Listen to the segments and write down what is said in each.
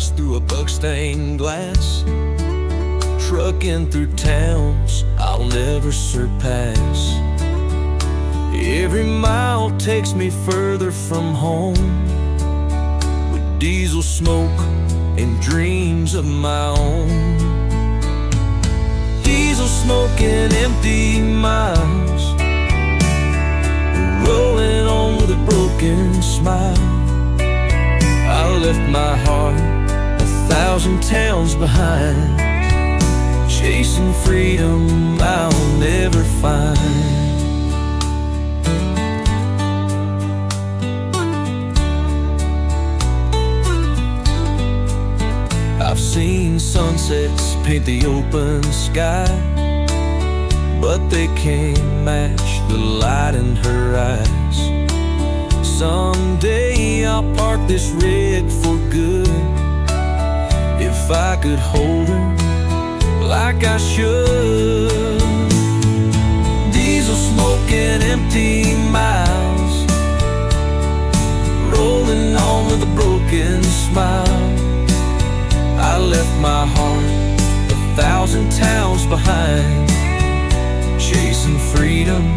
dust through a bug-stained glass, trucking through towns I'll never surpass. Every mile takes me further from home, with diesel smoke and dreams of my own. Diesel smoke and empty miles, rolling on with a broken smile. I left my heart 1,000 towns behind, chasing freedom I'll never find. I've seen sunsets paint the open sky, but they can't match the light in her eyes. Someday I'll park this red for good, if I could hold her like I should. Diesel smoke and empty miles, rolling on with a broken smile. I left my heart 1,000 towns behind, chasing freedom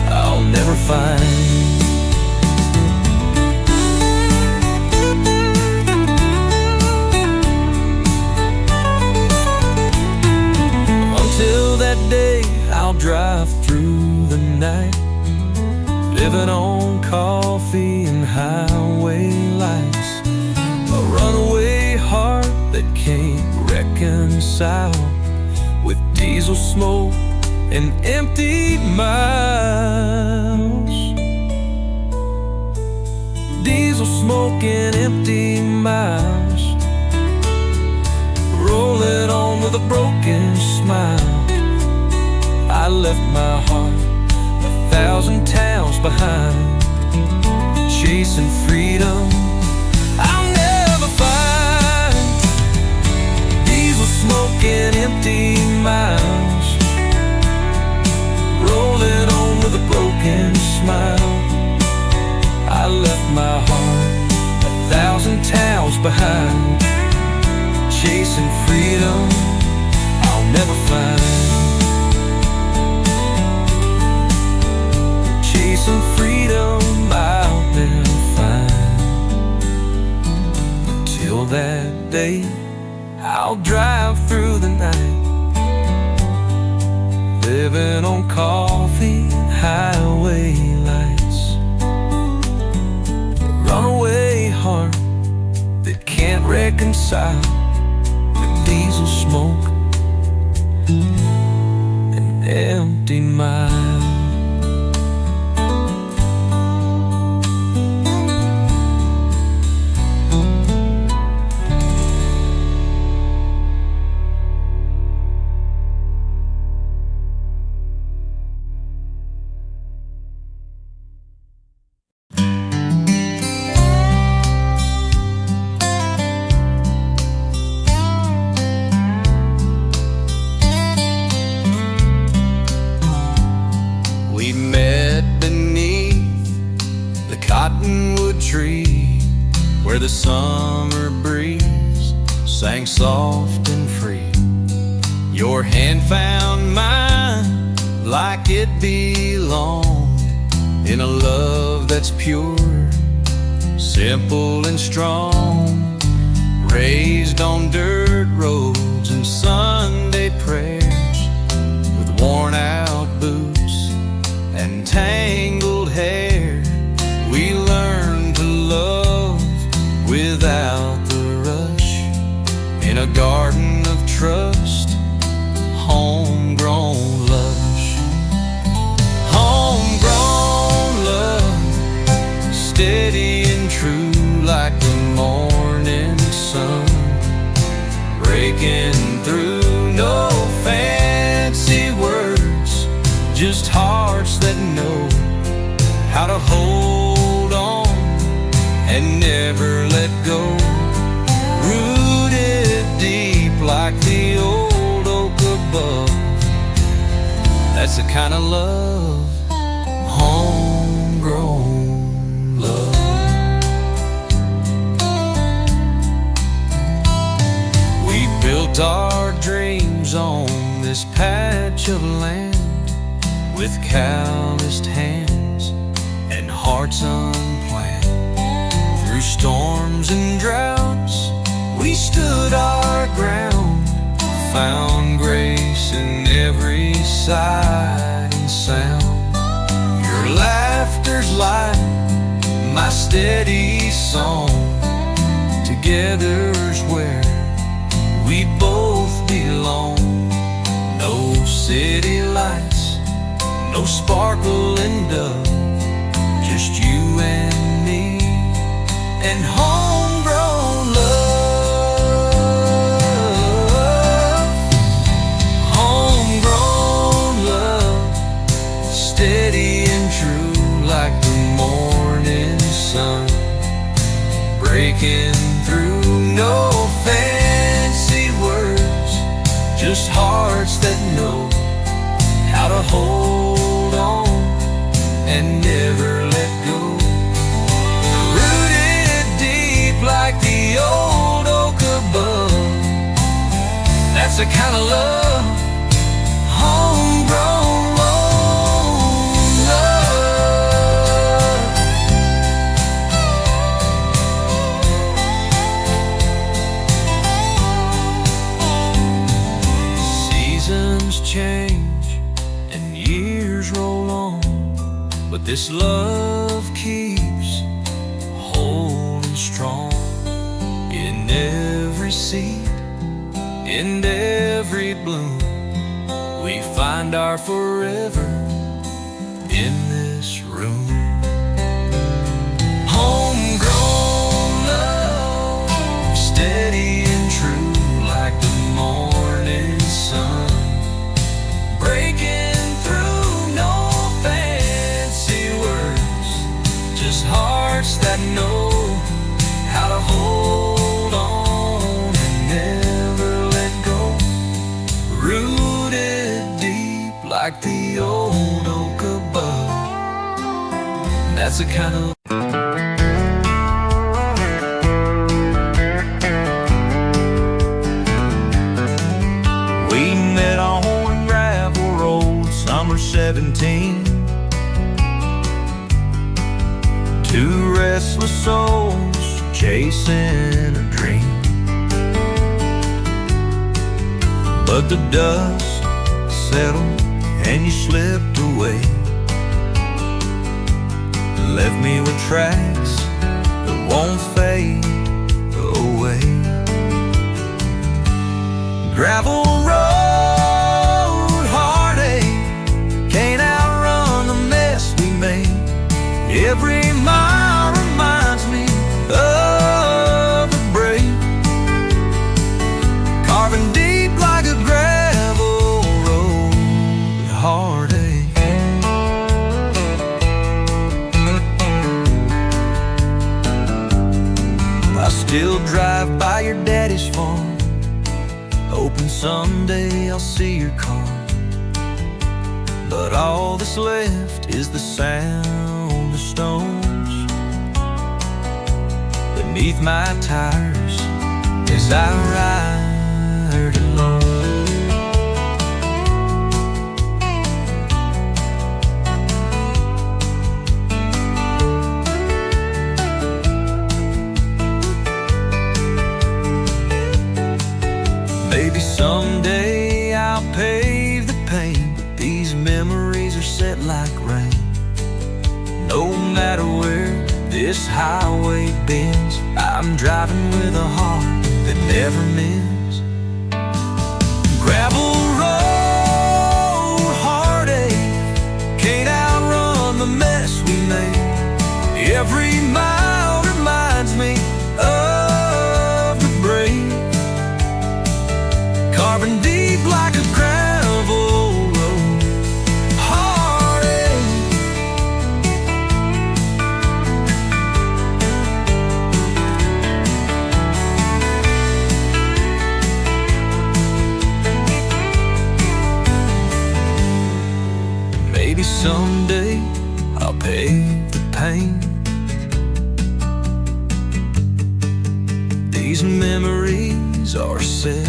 I'll never find. Until that day, I'll drive through the night, living on coffee and highway lights. A runaway heart that can't reconcile with diesel smoke and empty miles. Diesel smoke and empty miles, rolling on with a broken smile. I left my heart 1,000 towns behind, chasing freedom I'll never find. Diesel smoke and empty miles, rolling on with a broken smile. I left my heart 1,000 towns behind, chasing freedom I'll never find. Chasing freedom I'll never find. Until that day, I'll drive through the night, living on coffee and highway lights. A runaway heart that can't reconcile with diesel smoke and empty miles. We met beneath the cottonwood tree, where the summer breeze sang soft and free. Your hand found mine like it belonged, in a love that's pure, simple and strong. Raised on dirt roads and Sunday prayers, with worn out boots and tangled hair, we learned to love without the rush, in a garden of trust, homegrown lush. Homegrown love, steady and true like the morning sun, breaking through. No fancy words, just hearts that know how to hold on and never let go. Rooted deep like the old oak above, that's the kind of love, homegrown love. our dreams on this patch of land, with calloused hands and hearts unplanned. Through storms and droughts, we stood our ground, found grace in every sight and sound. Your laughter's light, my steady song. Together's where we both belong. No city lights, no sparkling dove, just you and me and homegrown love. Homegrown love, steady and true like the morning sun, breaking through. No fancy words, just hearts that know how to hold on and never let go. Rooted deep like the old oak above, that's the kind of love, homegrown love. Seasons change and years roll on, but this love keeps holding strong. In every seed, in every bloom, we find our forever in this room. Homegrown love, steady and true like the morning sun, breaking through. No fancy words, just hearts that know how to hold on and never let go. Rooted deep like the old oak above, that's the kind of we met on gravel road, summer 17. Two restless souls chasing a dream, but the dust settled and you slipped away, left me with tracks that won't fade away. Gravel road heartache, can't outrun the mess we made. Every mile reminds me of the break, carving deep like a gravel road heartache. I still drive by your daddy's farm, hoping someday I'll see your car. But all that's left is the sound of stones beneath my tires as I ride alone. Maybe someday I'll pave the pain, but these memories are set like rain. No matter where this highway bends, I'm driving with a heart that never mends. Gravel road heartache, can't outrun the mess we made. Every mile reminds me of the break, carving deep like a gravel road heartache. Maybe someday I'll pay the pain. These memories are set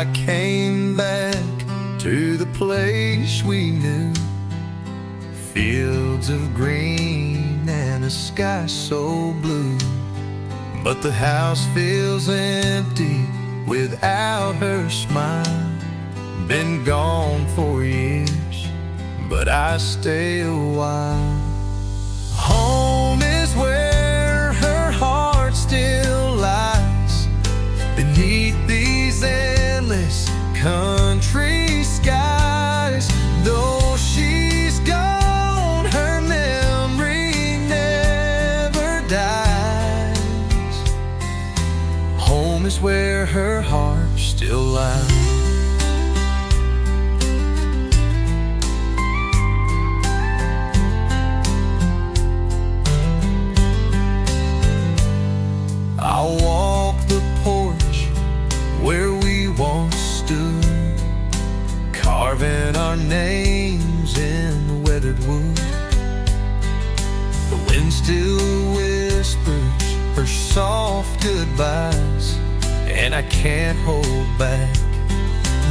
I came back to the place we knew, fields of green and a sky so blue. But the house feels empty without her smile. Been gone for years, but I stay a while. Home is where her heart still lies, beneath these endless country skies. Though she's gone, her memory never dies. Home is where her heart still lies. I'll walk the porch where we once stood, carving our names in the weathered wood. The wind still whispers her soft goodbyes, and I can't hold back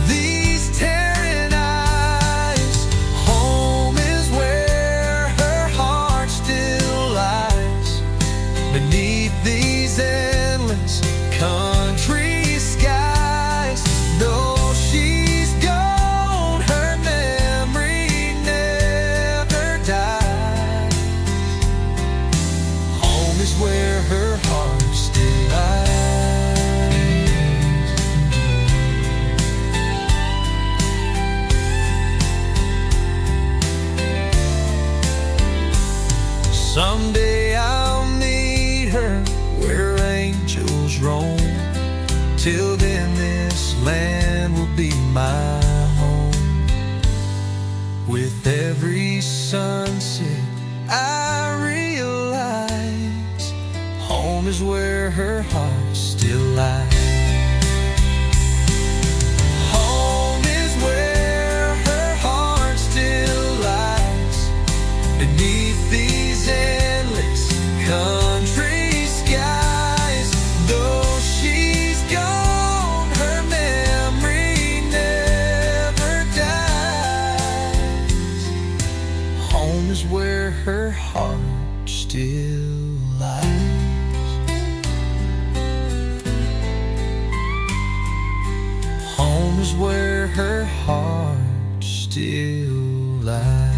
these tearing eyes. Home is where her heart still lies, beneath these endless country skies. Though she's gone, her memory never dies. Home is where her heart still lies. Someday I'll meet her where angels roam. Till then this land will be my home. With every sunset I realize home is where her heart still lies. Home is where her heart still lies, beneath these endless country skies. Though she's gone, her memory never dies. Home is where her heart still lies. Home is where her heart still lies.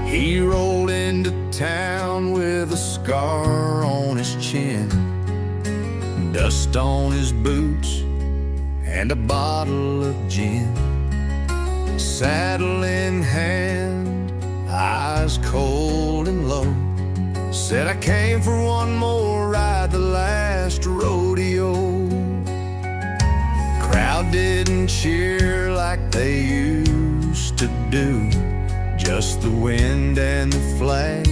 He rolled into town with a scar on his chin, dust on his boots, and a bottle of gin. Saddle in hand, eyes cold and low, said, "I came for one more ride, the last rodeo." Crowd didn't cheer like they used to do, just the wind and the flag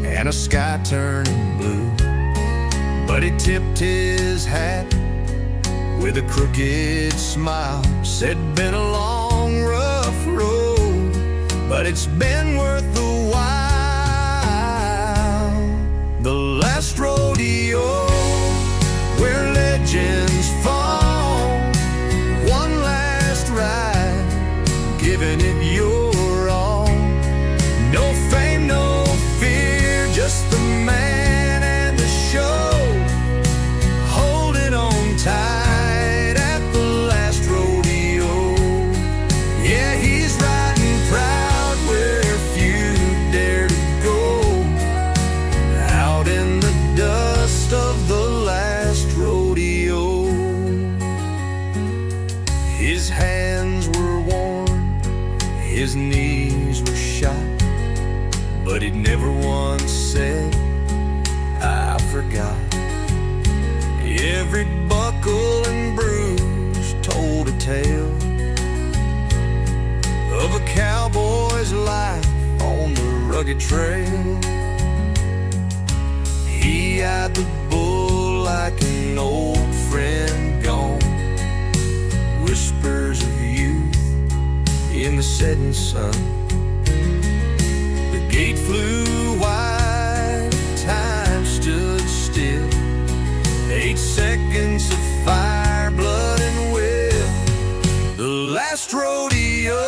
and a sky turning blue. But he tipped his hat with a crooked smile, said, "Been a long, rough road, but it's been worth the while." The last rodeo, where legends fall, one last ride, giving it your all. No fame, no fear, just the man and the show, holding on tight at the last rodeo. Yeah, he's riding proud where few dare but he'd never once said, I forgot. Every buckle and bruise told a tale of a cowboy's life on the rugged trail. He eyed the bull like an old friend gone, whispers of youth in the setting sun. The gate flew wide, time stood still. 8 seconds of fire, blood, and will. The last rodeo,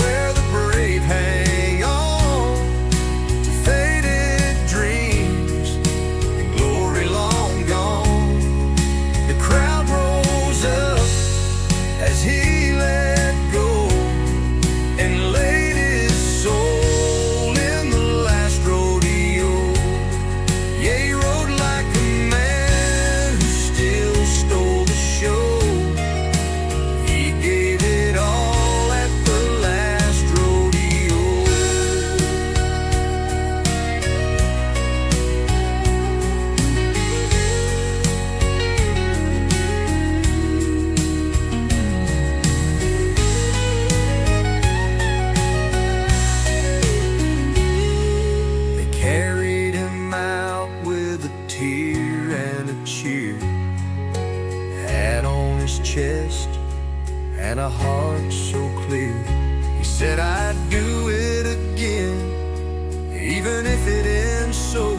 where the brave hang on to faded dreams and glory long gone. The crowd rose up as he let go and laid his soul in the last rodeo. Yeah, he rode like a man who still stole the show. He gave it all at the last rodeo. They carried him out with a tear and a cheer, hat on his chest and a heart so clear. He said, I'd do it again, even if it ends so,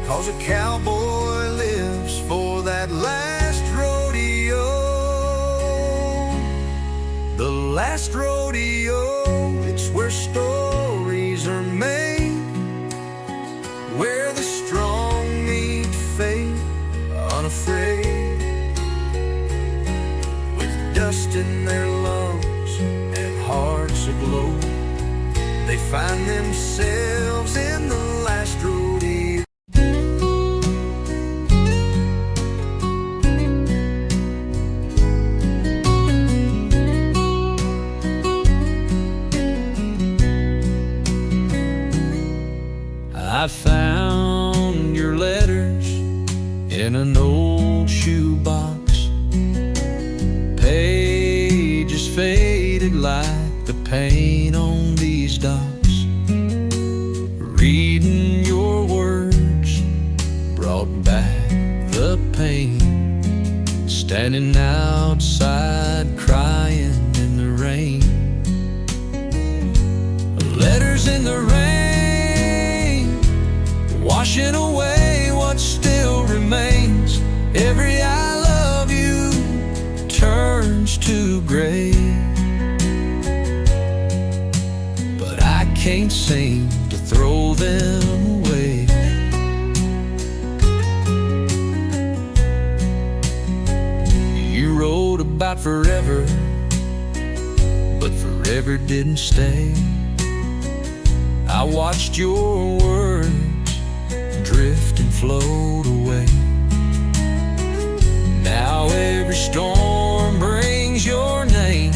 'cause a cowboy lives for that last rodeo. The last rodeo, it's where stories are made, where the strong meet fate unafraid. With dust in their lungs and hearts aglow, they find themselves in the last rodeo. I found your letters in an old shoebox, pages faded like the paint on these docks. Reading your words brought back the pain, standing outside crying in the rain. Letters in the rain, washing away what still remains. Every I love you turns to gray, but I can't seem to throw them away. You wrote about forever, but forever didn't stay. I watched your words drift and float away. Now every storm brings your name,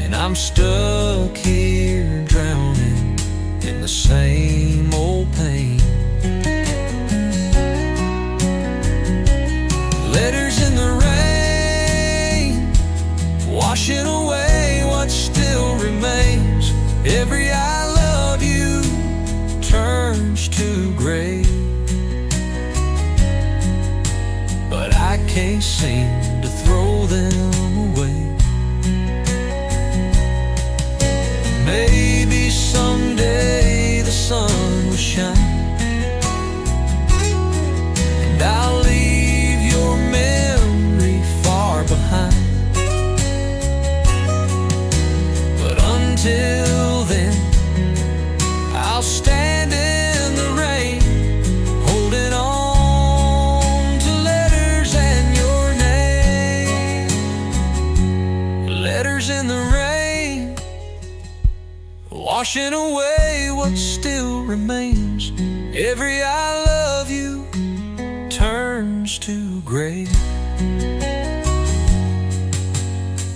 and I'm stuck here drowning in the same old pain. Letters in the rain, washing away what still remains. Every I love you turns to gray, but I can't seem to throw them away. Maybe someday the sun will shine, and I'll leave your memory far behind. But until then, I'll stand in the rain, holding on to letters and your name. Letters in the rain, washing away what still remains. Every I love you turns to gray,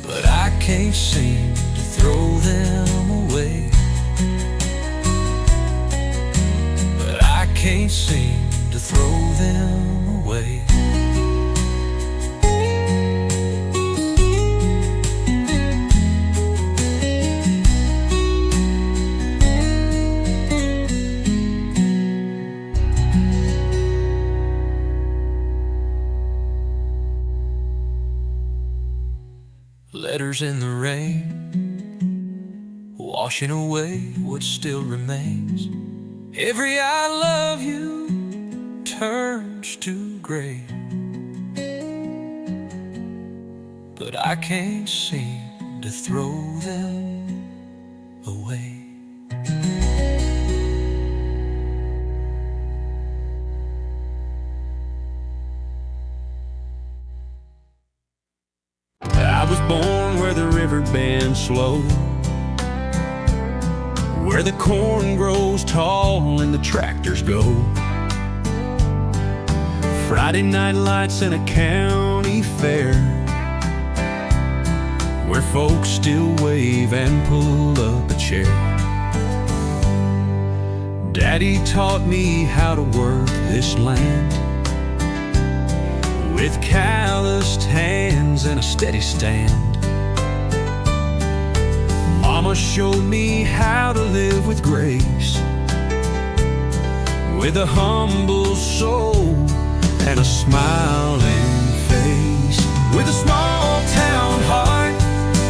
but I can't seem to throw them away. seem to throw them away. Letters in the rain, washing away what still remains. Every I love you turns to gray, but I can't seem to throw them away. I was born where the river bends slow, where the corn grows tall and the tractors go. Friday night lights in a county fair, where folks still wave and pull up a chair. Daddy taught me how to work this land, with calloused hands and a steady stand. Mama showed me how to live with grace, with a humble soul and a smiling face, with a small town heart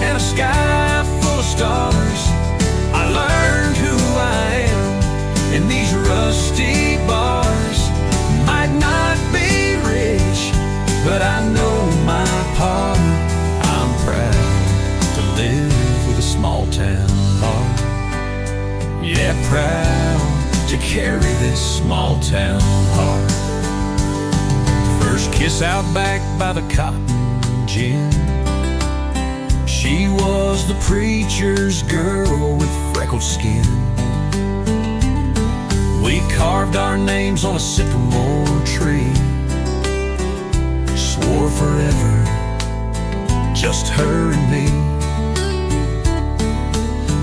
and a sky full of stars. I learned who I am in these rusty bars. Might not be rich, but I know my part. I'm proud to live with a small town heart. Yeah, proud to carry this small town heart. First kiss out back by the cotton gin. She was the preacher's girl with freckled skin. We carved our names on a sycamore tree, swore forever, just her and me.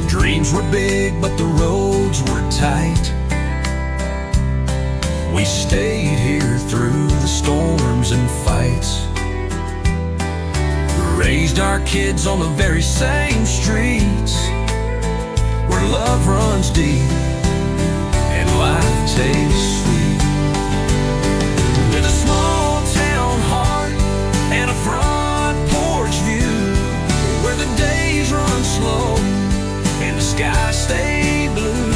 Dreams were big, but the roads were tight. We stayed here through the storms and fights, raised our kids on the very same streets, where love runs deep and life tastes sweet. With a small town heart and a front porch view, where the days run slow and the sky stay blue.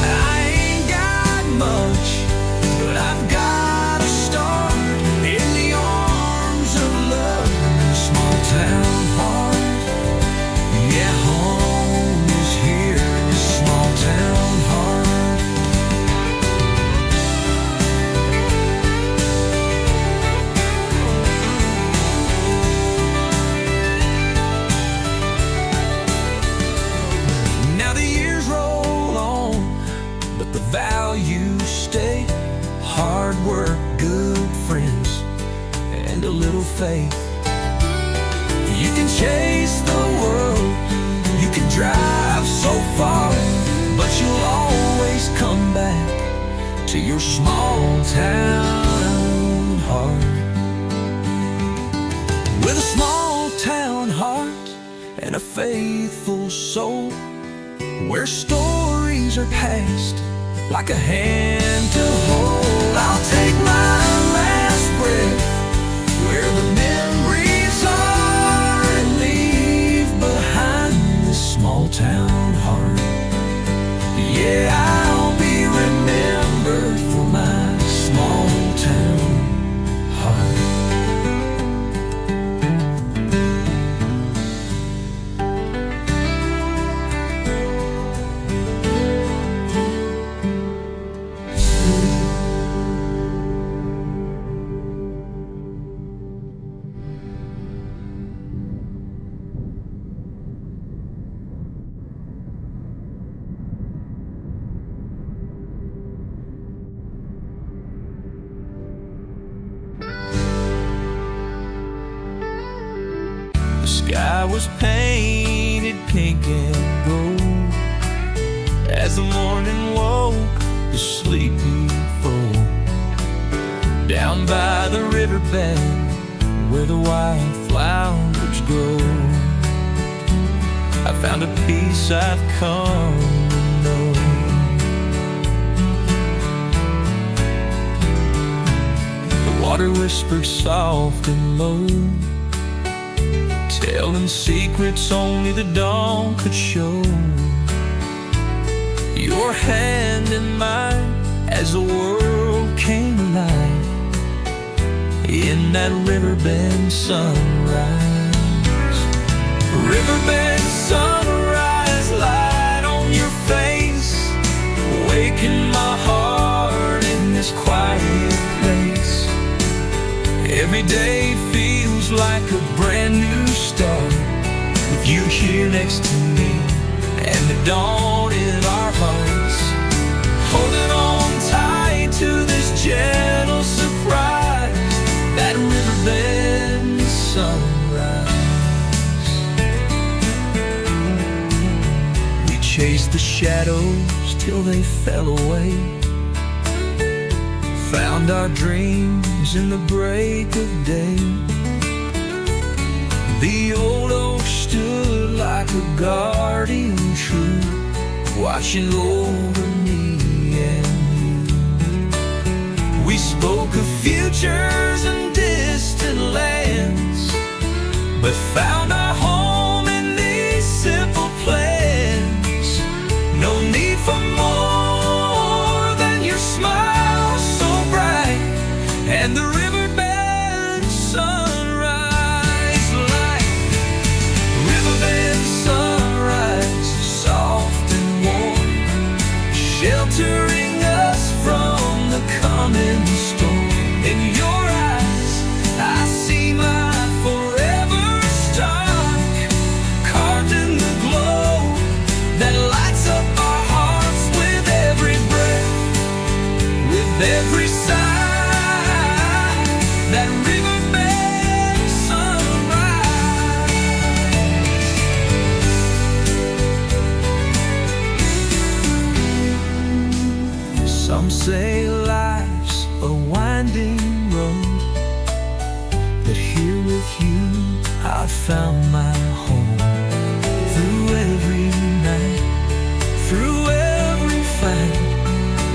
I ain't got much, but I've got a start in the arms of love and a small town heart. Yeah, home is here in this small town heart. Now the years roll on, but the values stay. Hard work, good friends, and a little faith. You can chase the world, you can drive so far, but you'll always come back to your small town heart. With a small town heart and a faithful soul, where stories are passed like a hand to hold. I'll take my last breath where the memories are, and leave behind this small town heart. Yeah, I'll be remembered for my small town heart. The sky was painted pink and gold as the morning woke the sleepy foam. Down by the riverbed where the wildflowers grow, I found a peace I've come to know. The water whispered soft and low, telling secrets only the dawn could show. Your hand in mine as the world came alive in that riverbend sunrise. Riverbend sunrise, light on your face, waking my heart in this quiet place. Every day feels like a brand new start, with you here next to me and the dawn in our hearts. Holding on tight to this gentle surprise, that riverbend sunrise. We chased the shadows till they fell away, found our dreams in the break of day. The old oak stood like a guardian tree, watching over me and you. We spoke of futures and distant lands, but found our home in these simple plans. No need for more than your smile so bright and the riverbed sunrise light. Riverbed sunrise, soft and warm, sheltering us from the coming storm. In your eyes I see my forever star, carved in the glow that lights up our hearts with every breath, with every sigh. That riverbed sunrise. Some say life's a winding road, but here with you I found my home. Through every night, through every fight,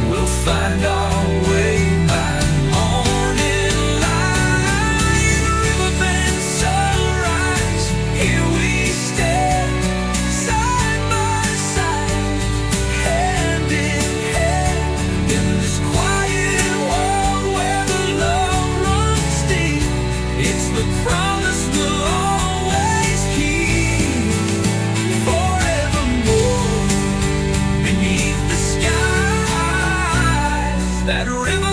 we'll find our way by morning light. Riverbend sunrise, here we stand, side by side, hand in hand, in this quiet world where the love runs deep. It's the promise we'll always keep, forevermore, beneath the skies. That river